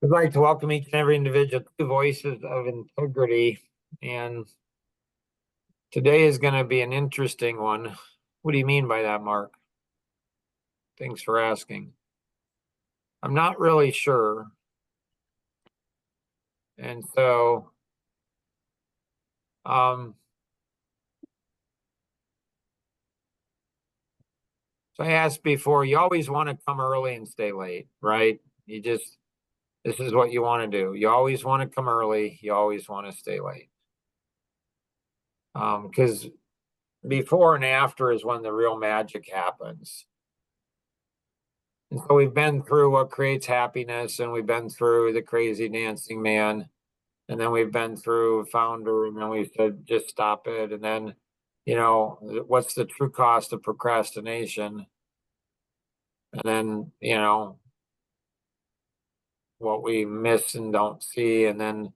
I'd like to welcome each and every individual to Voices of Integrity. And today is going to be an interesting one. What do you mean by that, Mark? Thanks for asking. I'm not really sure. And so, so I asked before, you always want to come early and stay late, right? This is what you want to do. You always want to come early. You always want to stay late. Because before and after is when the real magic happens. And so we've been through what creates happiness, and we've been through the crazy dancing man, and then we've been through founder, and then we said just stop it. And then, what's the true cost of procrastination? And then, what we miss and don't see. And then,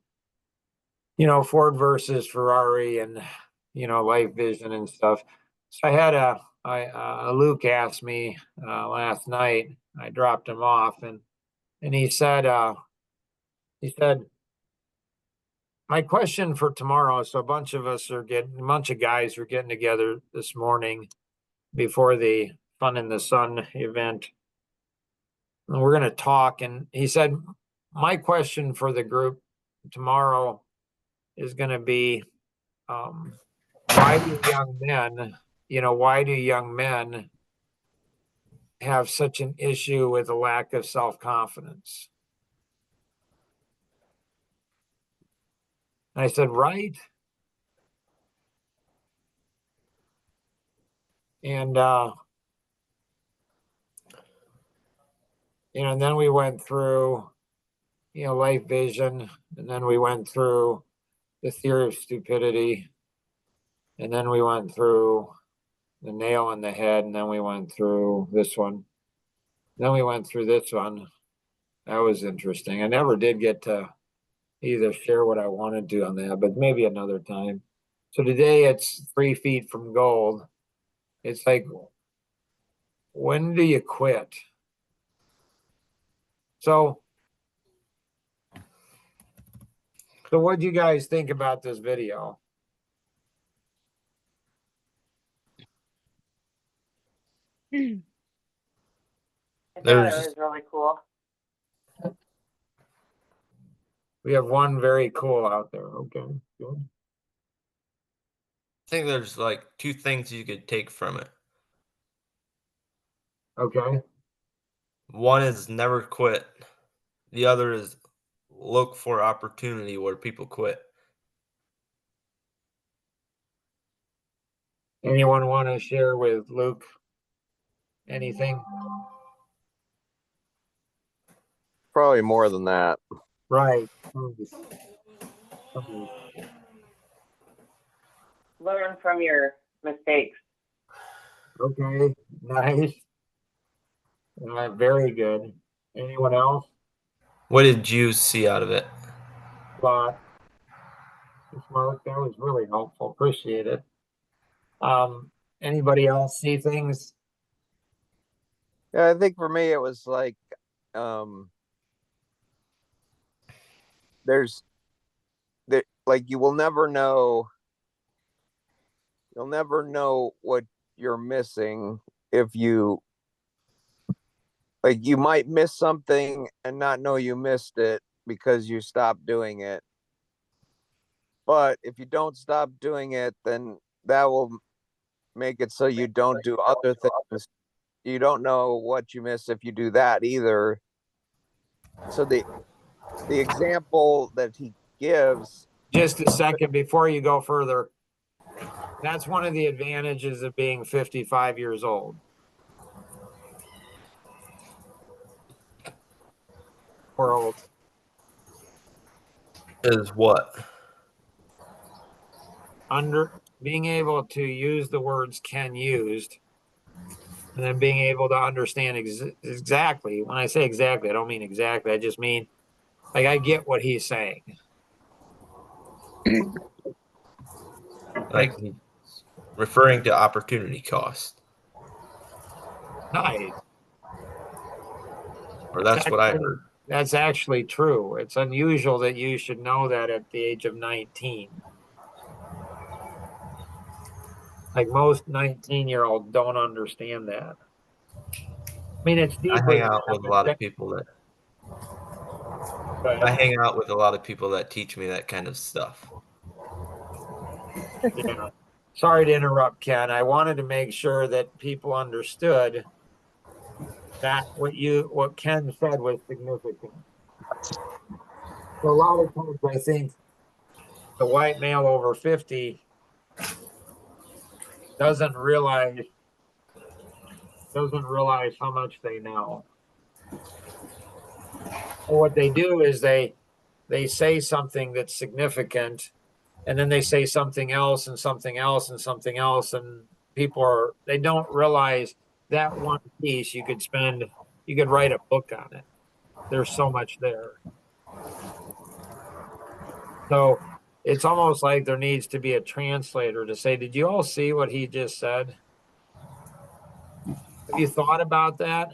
Ford versus Ferrari and, life vision and stuff. So I had Luke asked me last night. I dropped him off, and he said, my question for tomorrow. So a bunch of guys are getting together this morning before the Fun in the Sun event. And we're going to talk. And he said, my question for the group tomorrow is going to be, why do young men have such an issue with a lack of self-confidence? And I said, right. And, and then we went through, life vision, and then we went through the theory of stupidity, and then we went through the nail in the head, and then we went through this one. Then we went through this one. That was interesting. I never did get to either share what I wanted to on that, but maybe another time. So today it's 3 feet from gold. It's like, when do you quit? So what do you guys think about this video? I thought it was really cool. We have one very cool out there. Okay, good. I think there's like 2 things you could take from it. Okay. One is never quit. The other is look for opportunity where people quit. Anyone want to share with Luke anything? Probably more than that. Right. Learn from your mistakes. Okay, nice. Very good. Anyone else? What did you see out of it? Lot. Mark, that was really helpful. Appreciate it. Anybody else see things? Yeah, I think for me it was like you'll never know what you're missing if you you might miss something and not know you missed it because you stopped doing it. But if you don't stop doing it, then that will make it so you don't do other things. You don't know what you miss if you do that either. So the example that he gives. Just a second before you go further. That's one of the advantages of being 55 years old. Or old. Is what? Being able to use the words "can" used, and then being able to understand exactly. When I say exactly, I don't mean exactly. I just mean, like, I get what he's saying. Like referring to opportunity cost. Nice. Or that's what I heard. That's actually true. It's unusual that you should know that at the age of 19. Like most 19-year-olds don't understand that. I mean, it's I deeper hang than out with a lot of people that but I hang out with a lot of people that teach me that kind of stuff. yeah. Sorry to interrupt, Ken. I wanted to make sure that people understood that what Ken said was significant. So a lot of times I think the white male over 50 doesn't realize how much they know. And what they do is they say something that's significant, and then they say something else and something else and something else, and they don't realize that one piece you could write a book on it. There's so much there. So it's almost like there needs to be a translator to say, did you all see what he just said? Have you thought about that?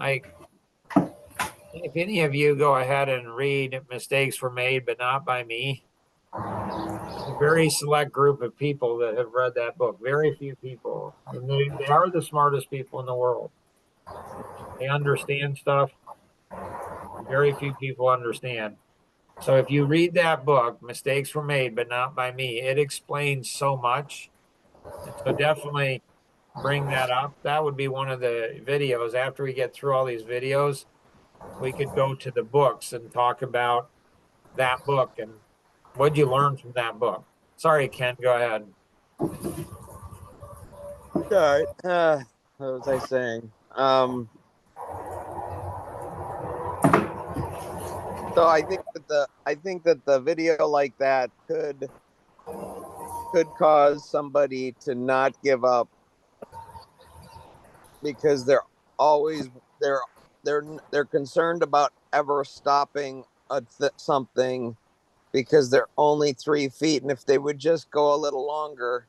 Like, if any of you go ahead and read Mistakes Were Made, but Not by Me, a very select group of people that have read that book, very few people. And they are the smartest people in the world. They understand stuff. Very few people understand. So if you read that book, Mistakes Were Made, but Not by Me, it explains so much. So definitely bring that up. That would be one of the videos. After we get through all these videos, we could go to the books and talk about that book and what'd you learn from that book. Sorry, Ken, go ahead. All right. What was I saying? So I think that the video like that could cause somebody to not give up because they're concerned about ever stopping something because they're only 3 feet, and if they would just go a little longer,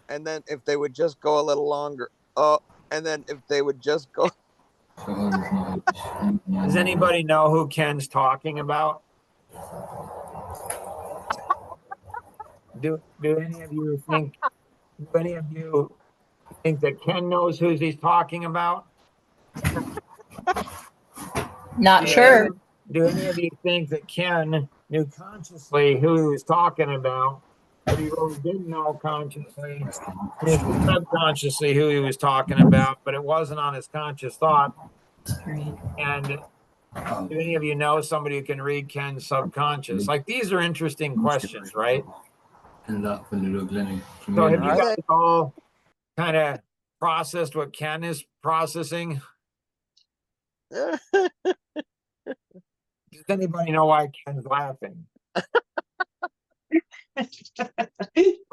and then if they would just go a little longer, and then if they would just go. Does anybody know who Ken's talking about? Do any of you think that Ken knows who he's talking about? Not sure. Do any of you think that Ken knew consciously who he was talking about, but he really didn't know consciously, subconsciously who he was talking about, but it wasn't on his conscious thought? And do any of you know somebody who can read Ken's subconscious? Like, these are interesting questions, right? So have you guys all kind of processed what Ken is processing? Does anybody know why Ken's laughing? I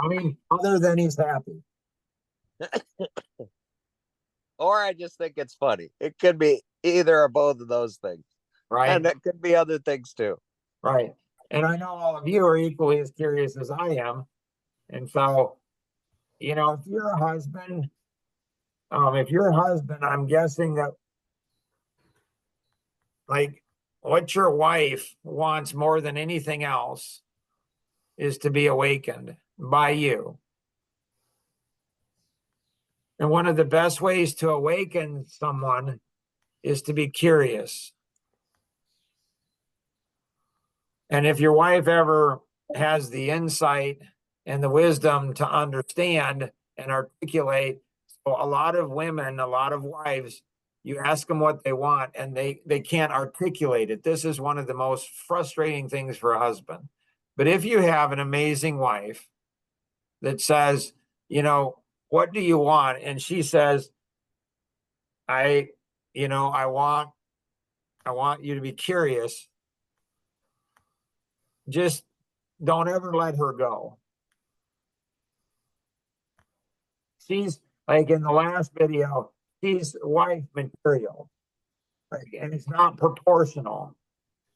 mean, other than he's happy. Or I just think it's funny. It could be either or both of those things. Right. And it could be other things too. Right. And I know all of you are equally as curious as I am. And so, if you're a husband, I'm guessing that, like, what your wife wants more than anything else is to be awakened by you. And one of the best ways to awaken someone is to be curious. And if your wife ever has the insight and the wisdom to understand and articulate, so a lot of women, a lot of wives, you ask them what they want and they can't articulate it. This is one of the most frustrating things for a husband. But if you have an amazing wife that says, what do you want? And she says, I want you to be curious. Just don't ever let her go. She's like in the last video, she's wife material. And it's not proportional.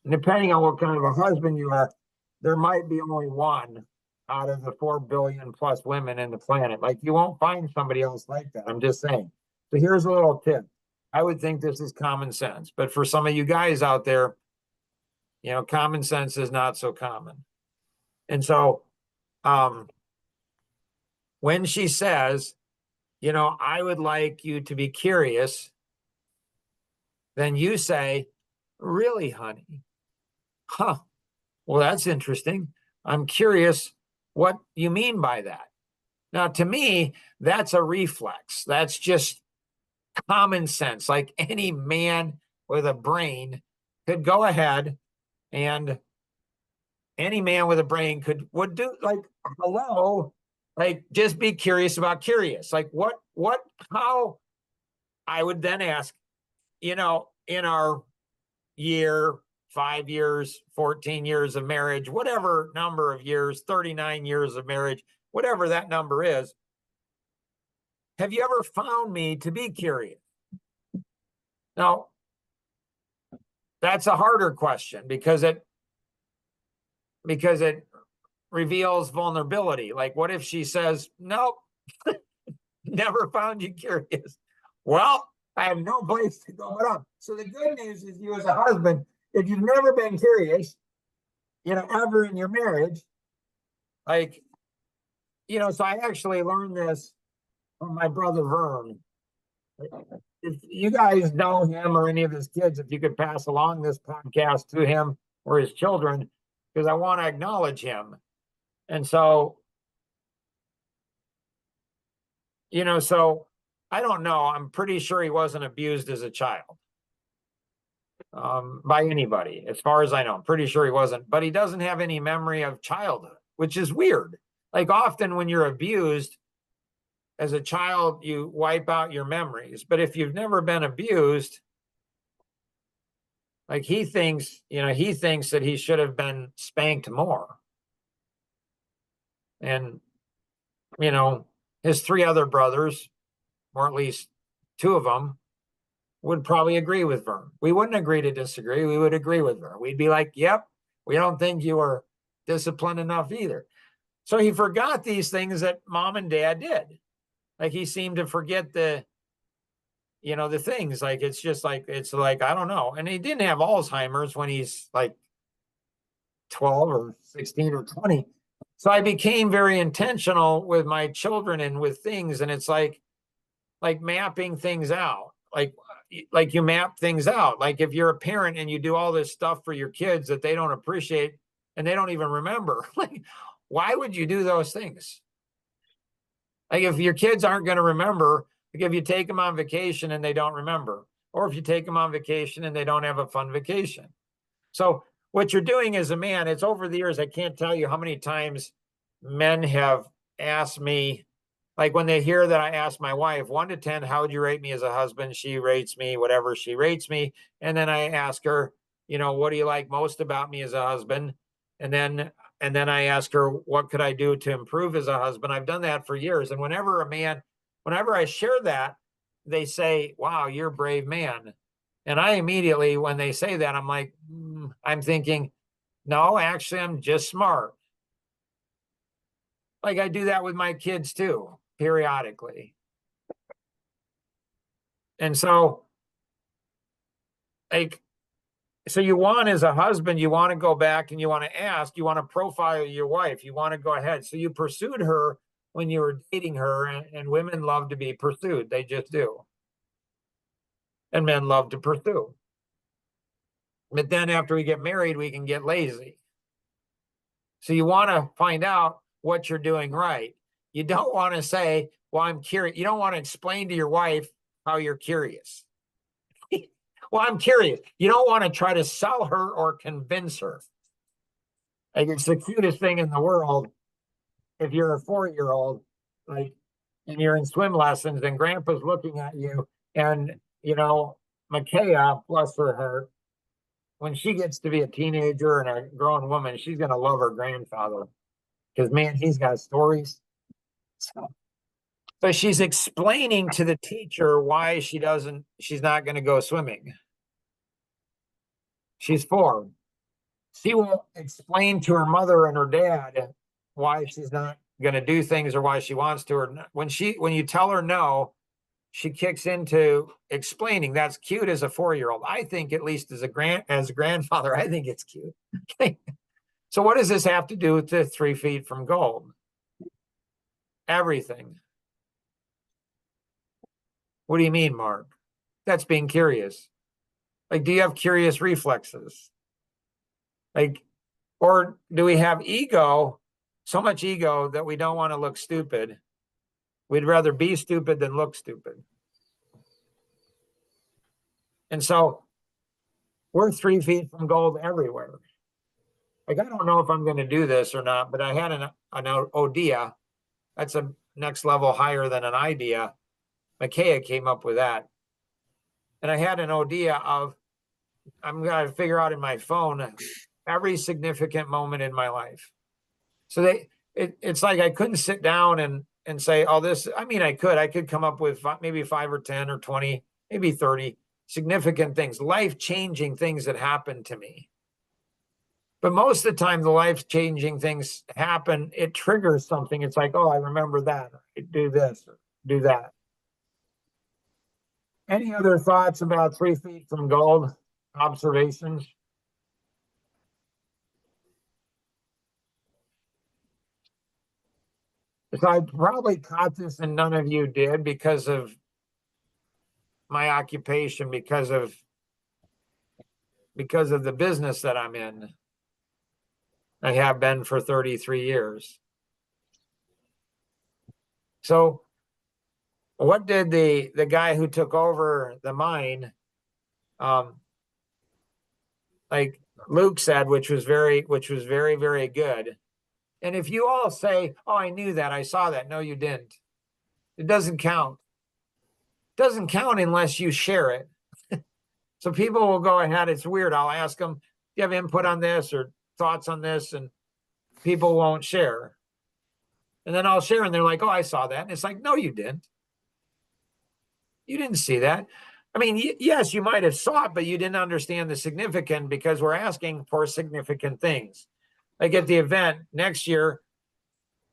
And depending on what kind of a husband you are, there might be only one out of the 4 billion plus women in the planet. Like, you won't find somebody else like that. I'm just saying. So here's a little tip. I would think this is common sense, but for some of you guys out there, common sense is not so common. And so, when she says, I would like you to be curious, then you say, really, honey? Huh. Well, that's interesting. I'm curious what you mean by that. Now, to me, that's a reflex. That's just common sense. Like any man with a brain could go ahead, and any man with a brain would do, like, hello, like, just be curious about curious. Like how. I would then ask, in our year, 5 years, 14 years of marriage, whatever number of years, 39 years of marriage, whatever that number is, have you ever found me to be curious? Now, that's a harder question because it reveals vulnerability. Like, what if she says, nope, never found you curious? Well, I have no place to go but up. So the good news is, you as a husband, if you've never been curious, ever in your marriage, like, so I actually learned this from my brother Vern. If you guys know him or any of his kids, if you could pass along this podcast to him or his children, because I want to acknowledge him. And so, so I don't know. I'm pretty sure he wasn't abused as a child by anybody, as far as I know. I'm pretty sure he wasn't, but he doesn't have any memory of childhood, which is weird. Like, often when you're abused as a child, you wipe out your memories. But if you've never been abused, like, he thinks that he should have been spanked more. And, his 3 other brothers, or at least 2 of them, would probably agree with Vern. We wouldn't agree to disagree. We would agree with Vern. We'd be like, yep, we don't think you were disciplined enough either. So he forgot these things that mom and dad did. Like, he seemed to forget the things. Like, it's like, I don't know. And he didn't have Alzheimer's when he's like 12 or 16 or 20. So I became very intentional with my children and with things. And it's like mapping things out. Like you map things out. Like, if you're a parent and you do all this stuff for your kids that they don't appreciate and they don't even remember, like, why would you do those things? Like, if your kids aren't going to remember, like, if you take them on vacation and they don't remember, or if you take them on vacation and they don't have a fun vacation. So what you're doing as a man, it's over the years, I can't tell you how many times men have asked me, like, when they hear that I ask my wife, 1 to 10, how would you rate me as a husband? She rates me whatever she rates me. And then I ask her, what do you like most about me as a husband? And then I ask her, what could I do to improve as a husband? I've done that for years. And whenever I share that, they say, wow, you're a brave man. And I immediately, when they say that, I'm like, I'm thinking, no, actually, I'm just smart. Like, I do that with my kids too, periodically. And so, like, so you want, as a husband, you want to go back and you want to ask, you want to profile your wife, you want to go ahead. So you pursued her when you were dating her, and women love to be pursued. They just do. And men love to pursue. But then after we get married, we can get lazy. So you want to find out what you're doing right. You don't want to say, well, I'm curious. You don't want to explain to your wife how you're curious. Well, I'm curious. You don't want to try to sell her or convince her. Like, it's the cutest thing in the world. If you're a 4-year-old, like, and you're in swim lessons and grandpa's looking at you, and, Micaiah, bless her heart, when she gets to be a teenager and a grown woman, she's going to love her grandfather because, man, he's got stories. So she's explaining to the teacher why she's not going to go swimming. She's 4. She will explain to her mother and her dad why she's not going to do things or why she wants to. Or when you tell her no, she kicks into explaining that's cute as a 4-year-old. I think, at least as a grandfather, I think it's cute. Okay. So what does this have to do with the 3 feet from gold? Everything. What do you mean, Mark? That's being curious. Like, do you have curious reflexes? Like, or do we have ego, so much ego that we don't want to look stupid? We'd rather be stupid than look stupid. And so we're 3 feet from gold everywhere. Like, I don't know if I'm going to do this or not, but I had an Odia. That's a next level higher than an idea. Makaya came up with that. And I had an Odia of, I'm going to figure out in my phone every significant moment in my life. So it's like I couldn't sit down and say, oh, this, I mean, I could come up with maybe 5 or 10 or 20, maybe 30 significant things, life-changing things that happened to me. But most of the time, the life-changing things happen, it triggers something. It's like, oh, I remember that. I do this, or do that. Any other thoughts about 3 feet from gold? Observations? So I probably caught this and none of you did because of my occupation, because of the business that I'm in. I have been for 33 years. So what did the guy who took over the mine, like Luke said, which was very, very good. And if you all say, oh, I knew that, I saw that. No, you didn't. It doesn't count. It doesn't count unless you share it. So people will go ahead. It's weird. I'll ask them, do you have input on this or thoughts on this? And people won't share. And then I'll share and they're like, oh, I saw that. And it's like, no, you didn't. You didn't see that. I mean, yes, you might have saw it, but you didn't understand the significance because we're asking for significant things. Like at the event next year,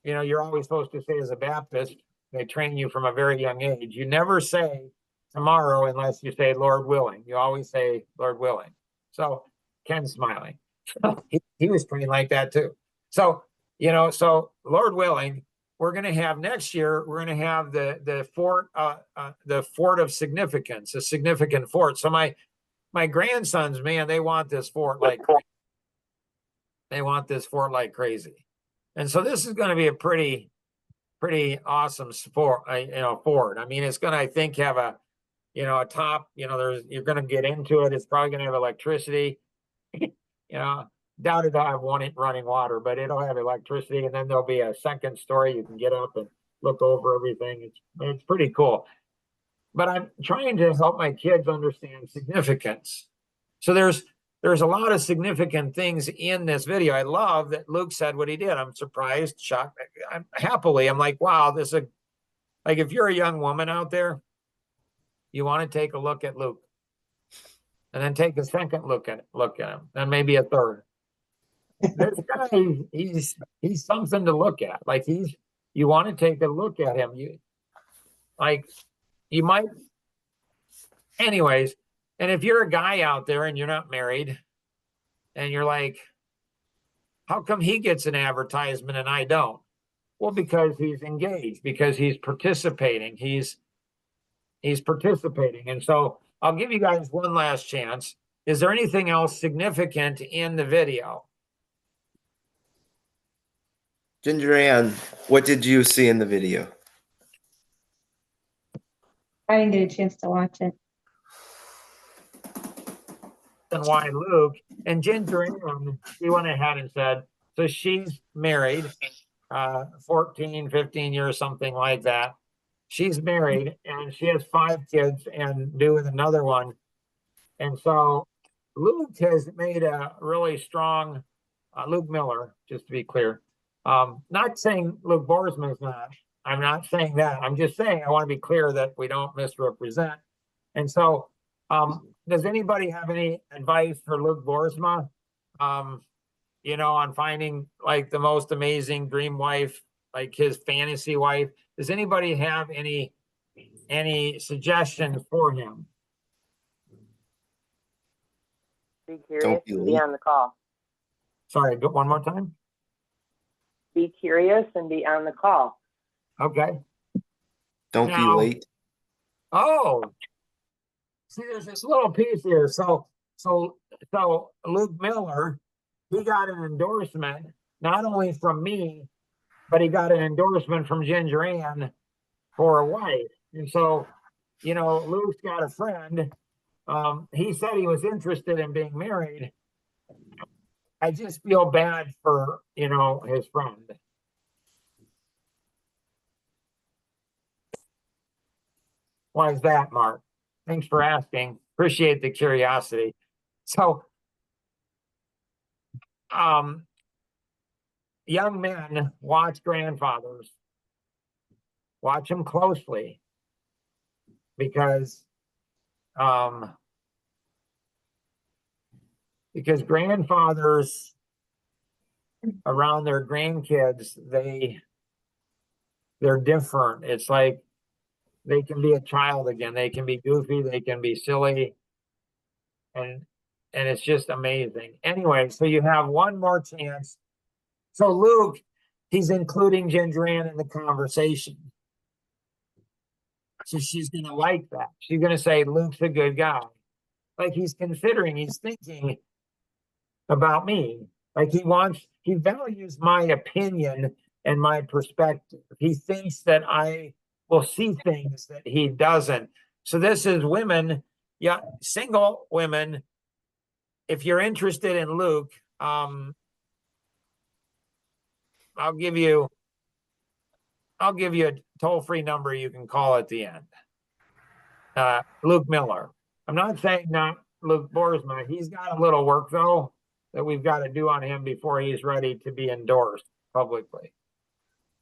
you know, you're always supposed to say as a Baptist, they train you from a very young age. You never say tomorrow unless you say, Lord willing. You always say, Lord willing. So Ken's smiling. he was praying like that too. So, you know, so Lord willing, we're going to have next year, we're going to have the fort of significance, a significant fort. So my grandsons, man, they want this fort like crazy. They want this fort like crazy. And so this is going to be a pretty awesome fort. I mean, it's going to, I think, have a top, you're going to get into it. It's probably going to have electricity, doubt it'll have running water, but it'll have electricity. And then there'll be a second story. You can get up and look over everything. It's pretty cool. But I'm trying to help my kids understand significance. So there's a lot of significant things in this video. I love that Luke said what he did. I'm surprised, shocked. I'm like, wow, this is like, if you're a young woman out there, you want to take a look at Luke and then take a second look at him, and maybe a third. This guy, he's something to look at. Like you want to take a look at him. You might, anyways. And if you're a guy out there and you're not married and you're like, how come he gets an advertisement and I don't? Well, because he's engaged, because he's participating. He's participating. And so I'll give you guys one last chance. Is there anything else significant in the video? Ginger Ann, what did you see in the video? I didn't get a chance to watch it. And why Luke and Ginger Ann, she went ahead and said, so she's married, 14, 15 years, something like that. She's married and she has 5 kids and due with another one. And so Luke has made a really strong, Luke Miller, just to be clear. Not saying Luke Boersma is not. I'm not saying that. I'm just saying I want to be clear that we don't misrepresent. And so does anybody have any advice for Luke Boersma? On finding like the most amazing dream wife, like his fantasy wife. Does anybody have any any suggestions for him? Be curious be and be late. on the call. Sorry, go one more time. Be curious and be on the call. Okay. Don't Now- be late. Oh, see, there's this little piece here. So Luke Miller, he got an endorsement not only from me, but he got an endorsement from Ginger Ann for a wife. And so, you know, Luke's got a friend. He said he was interested in being married. I just feel bad for, you know, his friend. Why is that, Mark? Thanks for asking. Appreciate the curiosity. So, young men watch grandfathers. Watch them closely because grandfathers around their grandkids, they're different. It's like they can be a child again. They can be goofy, they can be silly, and it's just amazing. Anyway, so you have one more chance. So Luke, he's including Ginger Ann in the conversation. So she's gonna like that. She's gonna say Luke's a good guy. Like he's thinking about me. Like he values my opinion and my perspective. He thinks that I will see things that he doesn't. So this is women, yeah, single women. If you're interested in Luke, I'll give you a toll-free number you can call at the end. Luke Miller. I'm not saying not Luke Boersma. He's got a little work though that we've got to do on him before he's ready to be endorsed publicly.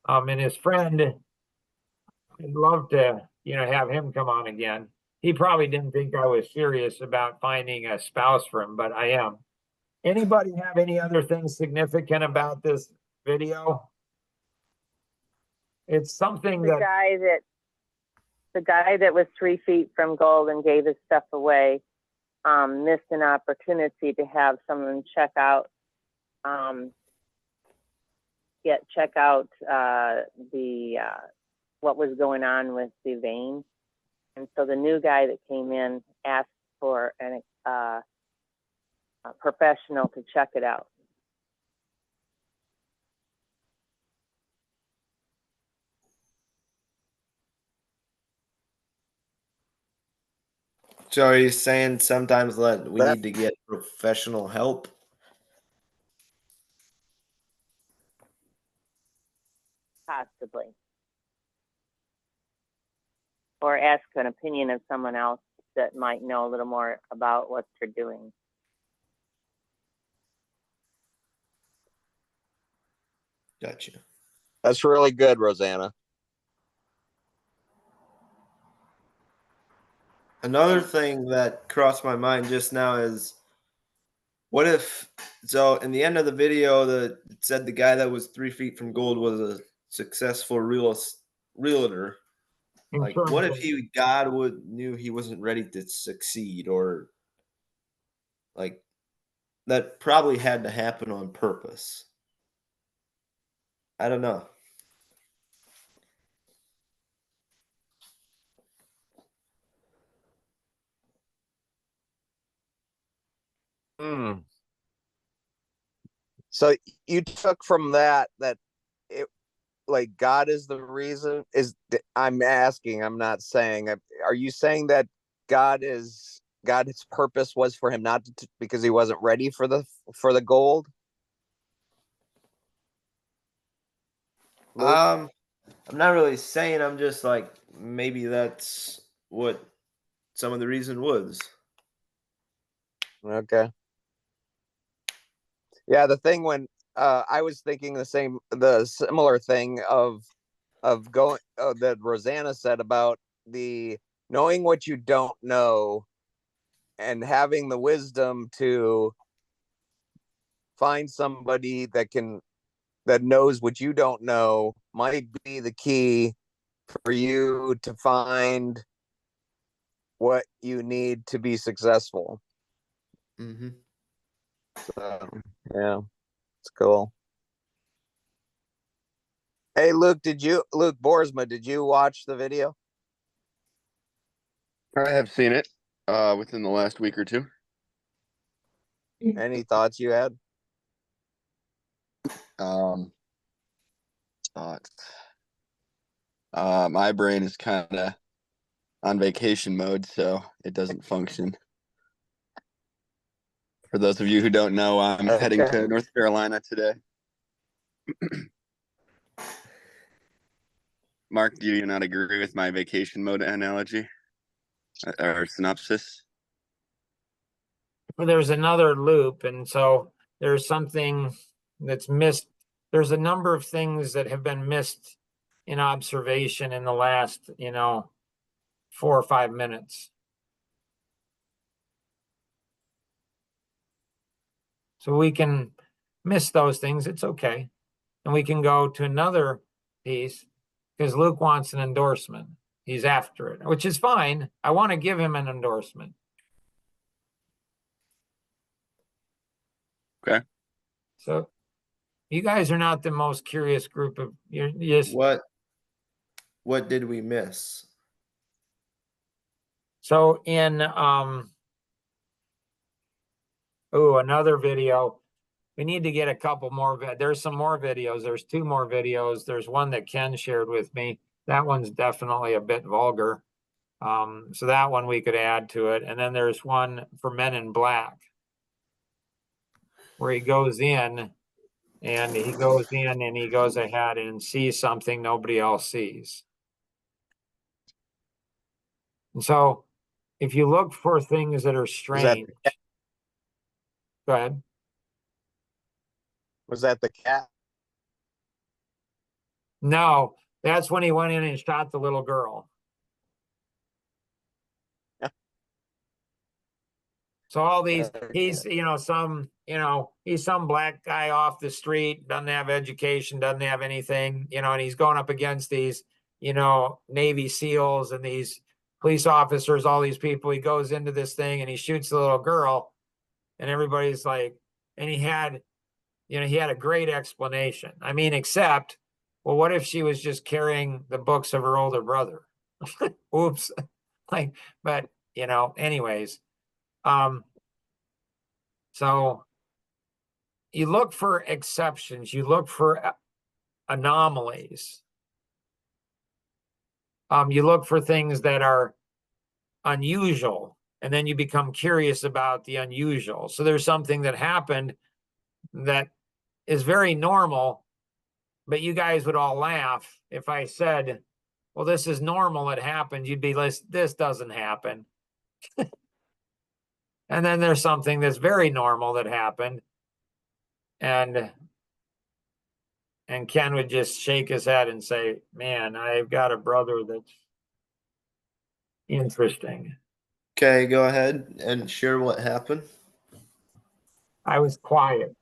And his friend, I'd love to, you know, have him come on again. He probably didn't think I was serious about finding a spouse for him, but I am. Anybody have any other things significant about this video? It's something The that guy that was 3 feet from gold and gave his stuff away missed an opportunity to have someone check out what was going on with the vein. And so the new guy that came in asked for a professional to check it out. So are you saying sometimes that we That- need to get professional help? Possibly. Or ask an opinion of someone else that might know a little more about what they're doing. Gotcha. That's really good, Rosanna. Another thing that crossed my mind just now is what if, so in the end of the video, it said the guy that was 3 feet from gold was a successful realtor. Like, what if God knew he wasn't ready to succeed, or like that probably had to happen on purpose? I don't know. Hmm. So you took from that it, like, God is the reason. I'm asking, I'm not saying. Are you saying that God's purpose was for him not to, because he wasn't ready for the gold? Luke? I'm not really saying. I'm just like, maybe that's what some of the reason was. Okay. Yeah, the thing when I was thinking the similar thing of going that Rosanna said about the knowing what you don't know and having the wisdom to find somebody that knows what you don't know might be the key for you to find what you need to be successful. Mm-hmm. So, yeah, it's cool. Hey, Luke Boersma, did you watch the video? I have seen it within the last week or two. Any thoughts you had? Thoughts. My brain is kind of on vacation mode, so it doesn't function. For those of you who don't know, I'm heading Okay. to North Carolina today. Mark, do you not agree with my vacation mode analogy or synopsis? Well, there's another loop, and so there's something that's missed. There's a number of things that have been missed in observation in the last, 4 or 5 minutes. So we can miss those things. It's okay. And we can go to another piece because Luke wants an endorsement. He's after it, which is fine. I want to give him an endorsement. Okay. So you guys are not the most curious group of you're just What did we miss? so in another video. We need to get a couple more. There's some more videos. There's 2 more videos. There's one that Ken shared with me. That one's definitely a bit vulgar. So that one we could add to it. And then there's one for Men in Black where he goes in and he goes ahead and sees something nobody else sees. And so if you look for things that are strange, go ahead. Was that the cat? No, that's when he went in and shot the little girl. So all these, he's some black guy off the street, doesn't have education, doesn't have anything, and he's going up against these, Navy SEALs and these police officers, all these people. He goes into this thing and he shoots the little girl, and everybody's like, and he had a great explanation. I mean, except, well, what if she was just carrying the books of her older brother? Oops. But anyways. So you look for exceptions, you look for anomalies. You look for things that are unusual, and then you become curious about the unusual. So there's something that happened that is very normal, but you guys would all laugh if I said, well, this is normal, it happened. You'd be like, this doesn't happen. And then there's something that's very normal that happened. And Ken would just shake his head and say, man, I've got a brother that's interesting. Okay, go ahead and share what happened. I was quiet.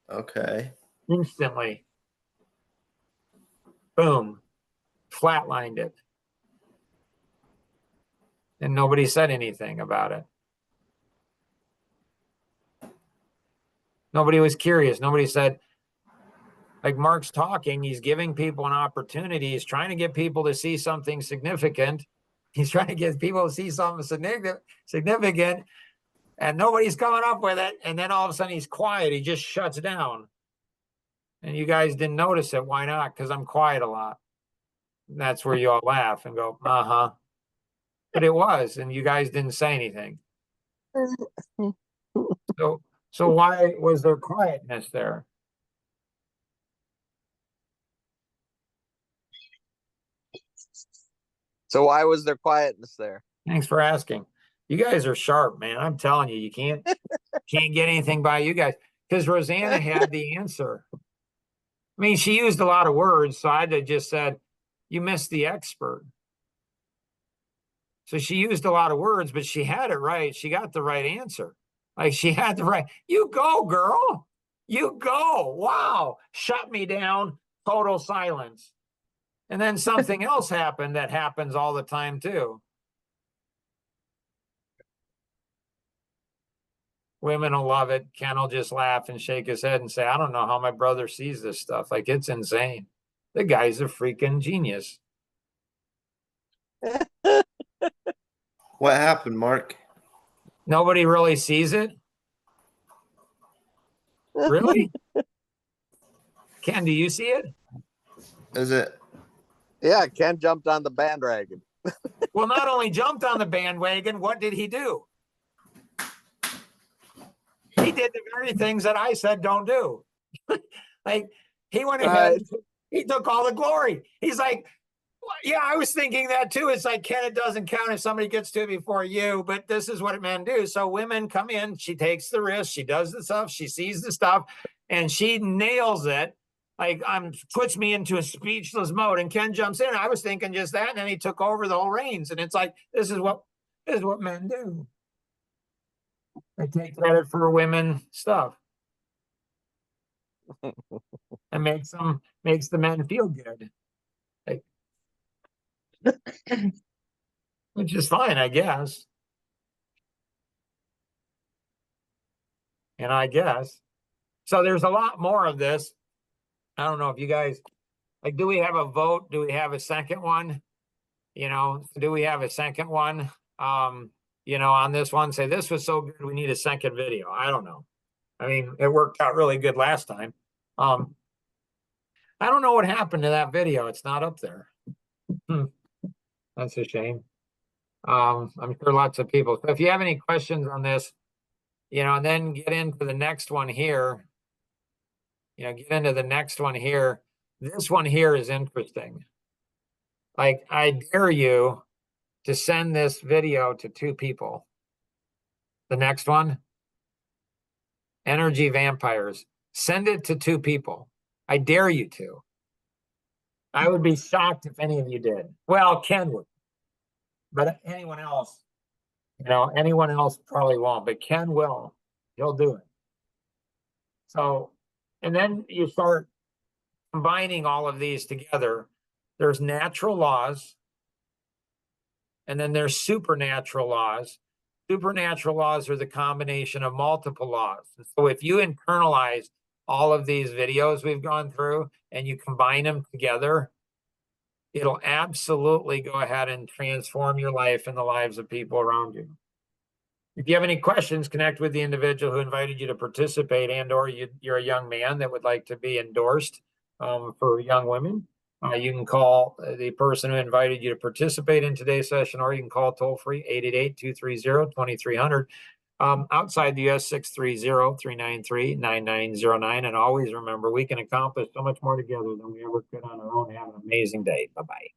Okay. Instantly. Boom. Flatlined it. And nobody said anything about it. Nobody was curious. Nobody said, like Mark's talking, he's giving people an opportunity. He's trying to get people to see something significant. He's trying to get people to see something significant, and nobody's coming up with it. And then all of a sudden he's quiet. He just shuts down. And you guys didn't notice it. Why not? Because I'm quiet a lot. And that's where you all laugh and go, uh-huh. But it was, and you guys didn't say anything. So why was there quietness there? So why was there quietness there? Thanks for asking. You guys are sharp, man. I'm telling you, you can't get anything by you guys. Because Rosanna had the answer. I mean, she used a lot of words, so I'd have just said, you missed the expert. So she used a lot of words, but she had it right. She got the right answer. Like she had the right, you go, girl. You go. Wow. Shut me down. Total silence. And then something else happened that happens all the time too. Women will love it. Ken will just laugh and shake his head and say, I don't know how my brother sees this stuff. Like, it's insane. The guy's a freaking genius. What happened, Mark? Nobody really sees it. Really? Ken, do you see it? Is it? Yeah, Ken jumped on the bandwagon. Well, not only jumped on the bandwagon, what did he do? He did the very things that I said don't do. Like, he went ahead, he took all the glory. He's like, "Well, yeah, I was thinking that too. It's like, Ken, it doesn't count if somebody gets to it before you, but this is what men do." So women come in, she takes the risk, she does the stuff, she sees the stuff, and she nails it. Like, puts me into a speechless mode, and Ken jumps in. I was thinking just that, and then he took over the whole reins. And it's like, this is what men do. They take credit for women stuff. And makes the men feel good. Like, which is fine, I guess. And I guess. So there's a lot more of this. I don't know if you guys, like, do we have a vote? Do we have a second one? You know, do we have a second one? You know, on this one, say this was so good, we need a second video. I don't know. I mean, it worked out really good last time. I don't know what happened to that video. It's not up there. That's a shame. I'm sure lots of people. So if you have any questions on this, you know, and then get into the next one here. You know, get into the next one here. This one here is interesting. Like, I dare you to send this video to 2 people. The next one, energy vampires. Send it to 2 people. I dare you to. I would be shocked if any of you did. Well, Ken would. But anyone else, you know, anyone else probably won't, but Ken will. He'll do it. So, and then you start combining all of these together. There's natural laws, and then there's supernatural laws. Supernatural laws are the combination of multiple laws. So if you internalize all of these videos we've gone through and you combine them together, it'll absolutely go ahead and transform your life and the lives of people around you. If you have any questions, connect with the individual who invited you to participate, and or you're a young man that would like to be endorsed for young women. You can call the person who invited you to participate in today's session, or you can call toll free 888-230-2300. Outside the US, 630-393-9909. And always remember, we can accomplish so much more together than we ever could on our own. Have an amazing day. Bye-bye.